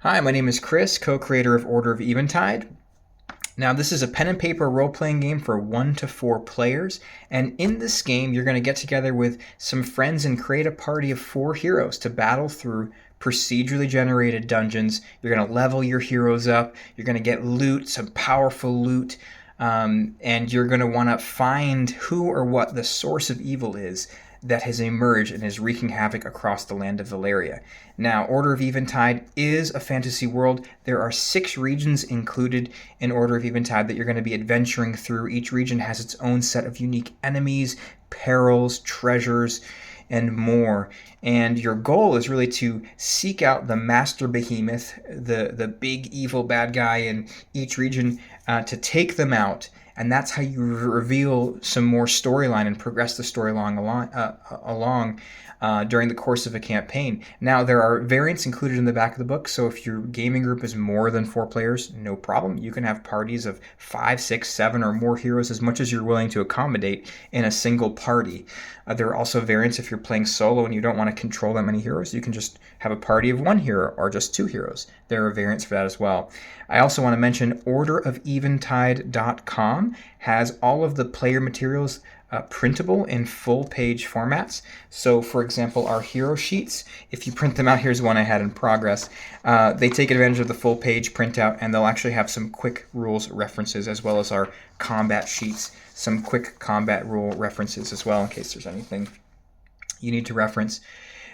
Hi, my name is Chris, co-creator of Order of Eventide. Now, this is a pen and paper role-playing game for 1 to 4 players, and in this game, you're going to get together with some friends and create a party of 4 heroes to battle through procedurally generated dungeons. You're going to level your heroes up, you're going to get loot, some powerful loot, and you're going to want to find who or what the source of evil is that has emerged and is wreaking havoc across the land of Valeria. Now, Order of Eventide is a fantasy world. There are 6 regions included in Order of Eventide that you're going to be adventuring through. Each region has its own set of unique enemies, perils, treasures, and more. And your goal is really to seek out the master behemoth, the big evil bad guy in each region, to take them out. And that's how you reveal some more storyline and progress the story along during the course of a campaign. Now, there are variants included in the back of the book, so if your gaming group is more than 4 players, no problem. You can have parties of 5, 6, 7, or more heroes, as much as you're willing to accommodate in a single party. There are also variants if you're playing solo and you don't want to control that many heroes. You can just have a party of 1 hero or just 2 heroes. There are variants for that as well. I also want to mention orderofeventide.com has all of the player materials printable in full-page formats. So, for example, our hero sheets, if you print them out, here's one I had in progress. They take advantage of the full-page printout, and they'll actually have some quick rules references, as well as our combat sheets, some quick combat rule references as well, in case there's anything you need to reference.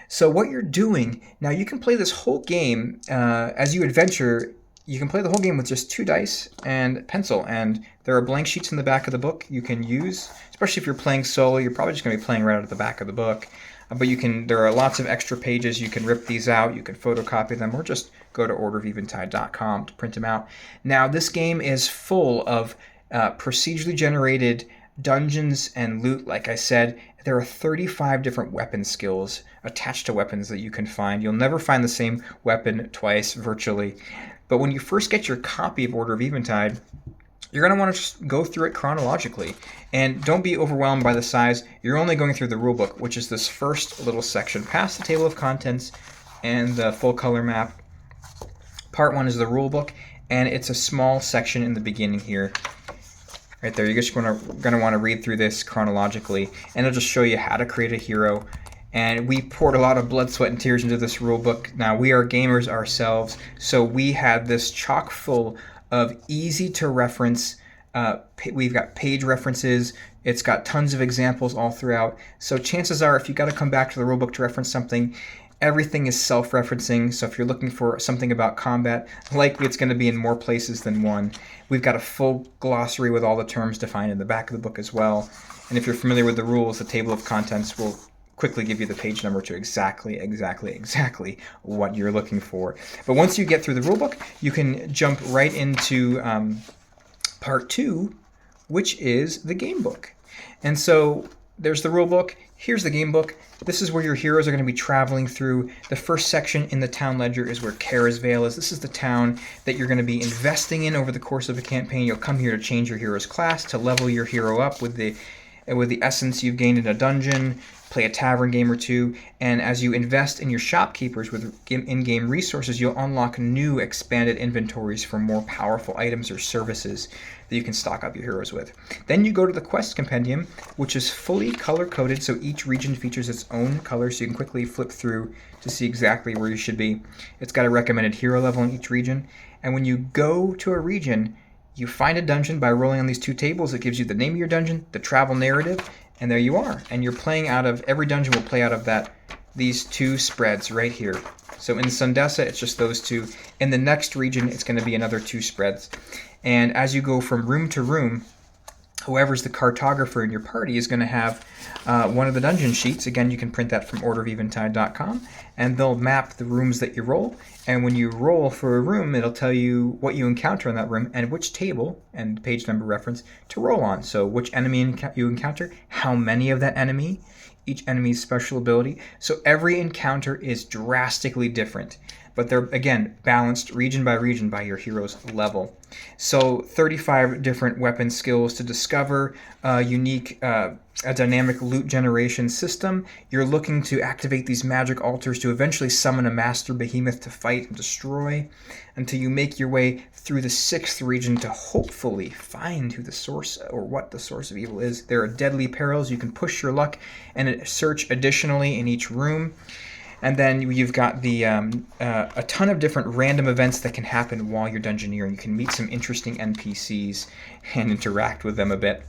So what you're doing, now you can play this whole game as you adventure. You can play the whole game with just 2 dice and pencil, and there are blank sheets in the back of the book you can use, especially if you're playing solo. You're probably just going to be playing right out of the back of the book. But there are lots of extra pages. You can rip these out, you can photocopy them, or just go to orderofeventide.com to print them out. Now, this game is full of procedurally generated dungeons and loot. Like I said, there are 35 different weapon skills attached to weapons that you can find. You'll never find the same weapon twice, virtually. But when you first get your copy of Order of Eventide, you're going to want to just go through it chronologically. And don't be overwhelmed by the size. You're only going through the rulebook, which is this first little section past the table of contents and the full color map. Part 1 is the rulebook, and it's a small section in the beginning here. Right there, you're just going to want to read through this chronologically, and it'll just show you how to create a hero. And we poured a lot of blood, sweat, and tears into this rule book. Now, we are gamers ourselves, so we had this chock full of easy to reference. We've got page references. It's got tons of examples all throughout. So chances are, if you got to come back to the rule book to reference something, everything is self-referencing. So if you're looking for something about combat, likely it's going to be in more places than one. We've got a full glossary with all the terms defined in the back of the book as well. And if you're familiar with the rules, the table of contents will quickly give you the page number to exactly what you're looking for. But once you get through the rulebook, you can jump right into part 2, which is the Gamebook. And so there's the rulebook. Here's the Gamebook. This is where your heroes are going to be traveling through. The first section in the town ledger is where Kara's Vale is. This is the town that you're going to be investing in over the course of a campaign. You'll come here to change your hero's class, to level your hero up with the essence you've gained in a dungeon, play a tavern game or 2, and as you invest in your shopkeepers with in-game resources, you'll unlock new expanded inventories for more powerful items or services that you can stock up your heroes with. Then you go to the quest compendium, which is fully color-coded, so each region features its own color, so you can quickly flip through to see exactly where you should be. It's got a recommended hero level in each region, and when you go to a region, you find a dungeon by rolling on these 2 tables. It gives you the name of your dungeon, the travel narrative, and there you are. And you're playing out of, every dungeon will play out of these 2 spreads right here. So in Sundessa, it's just those 2. In the next region, it's going to be another 2 spreads. And as you go from room to room, whoever's the cartographer in your party is going to have one of the dungeon sheets. Again, you can print that from orderofeventide.com, and they'll map the rooms that you roll. And when you roll for a room, it'll tell you what you encounter in that room and which table and page number reference to roll on. So which enemy you encounter, how many of that enemy, each enemy's special ability. So every encounter is drastically different. but they're, again, balanced region by region by your hero's level. So 35 different weapon skills to discover, unique, a dynamic loot generation system. You're looking to activate these magic altars to eventually summon a master behemoth to fight and destroy, until you make your way through the 6th region to hopefully find who the source or what the source of evil is. There are deadly perils. You can push your luck and search additionally in each room. And then you've got the a ton of different random events that can happen while you're dungeoneering. You can meet some interesting NPCs and interact with them a bit.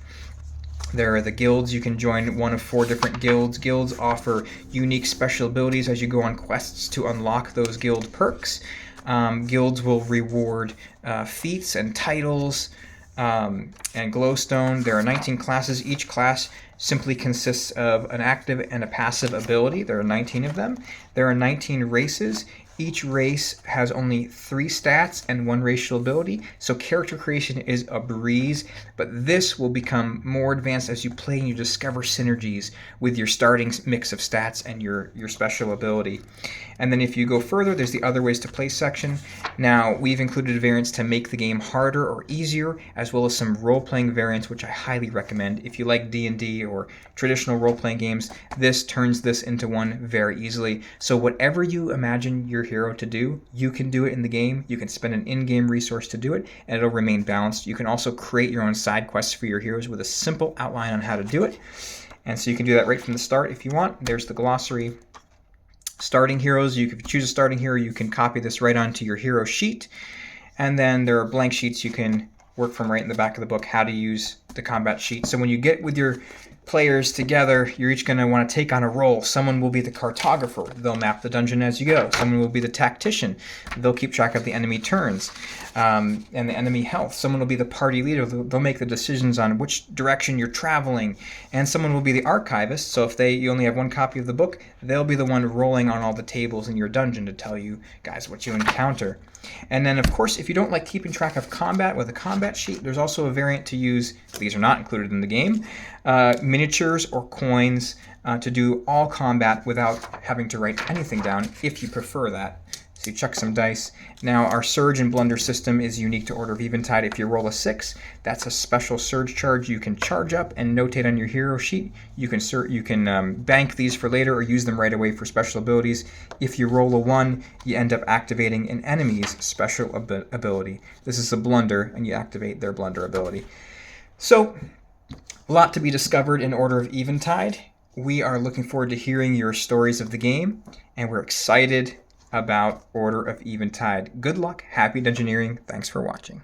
There are the guilds. You can join one of 4 different guilds. Guilds offer unique special abilities as you go on quests to unlock those guild perks. Guilds will reward feats and titles and glowstone. There are 19 classes. Each class simply consists of an active and a passive ability. There are 19 of them. There are 19 races. Each race has only 3 stats and 1 racial ability, so character creation is a breeze, but this will become more advanced as you play and you discover synergies with your starting mix of stats and your special ability. And then if you go further, there's the other ways to play section. Now, we've included variants to make the game harder or easier, as well as some role-playing variants, which I highly recommend. If you like D&D or traditional role-playing games, this turns this into one very easily. So whatever you imagine your hero to do, you can do it in the game. You can spend an in-game resource to do it, and it'll remain balanced. You can also create your own side quests for your heroes with a simple outline on how to do it. And so you can do that right from the start if you want. There's the glossary. Starting heroes, you can choose a starting hero, you can copy this right onto your hero sheet. And then there are blank sheets you can work from right in the back of the book, how to use the combat sheet. So when you get with your players together, you're each going to want to take on a role. Someone will be the cartographer. They'll map the dungeon as you go. Someone will be the tactician. They'll keep track of the enemy turns and the enemy health. Someone will be the party leader. They'll make the decisions on which direction you're traveling. And someone will be the archivist. So if you only have 1 copy of the book, they'll be the one rolling on all the tables in your dungeon to tell you guys what you encounter. And then, of course, if you don't like keeping track of combat with a combat sheet, there's also a variant to use. These are not included in the game. Miniatures or coins to do all combat without having to write anything down, if you prefer that. So you chuck some dice. Now, our surge and blunder system is unique to Order of Eventide. If you roll a 6, that's a special surge charge you can charge up and notate on your hero sheet. You can bank these for later or use them right away for special abilities. If you roll a 1, you end up activating an enemy's special ability. This is a blunder, and you activate their blunder ability. So, a lot to be discovered in Order of Eventide. We are looking forward to hearing your stories of the game, and we're excited about Order of Eventide. Good luck, happy dungeoneering, thanks for watching.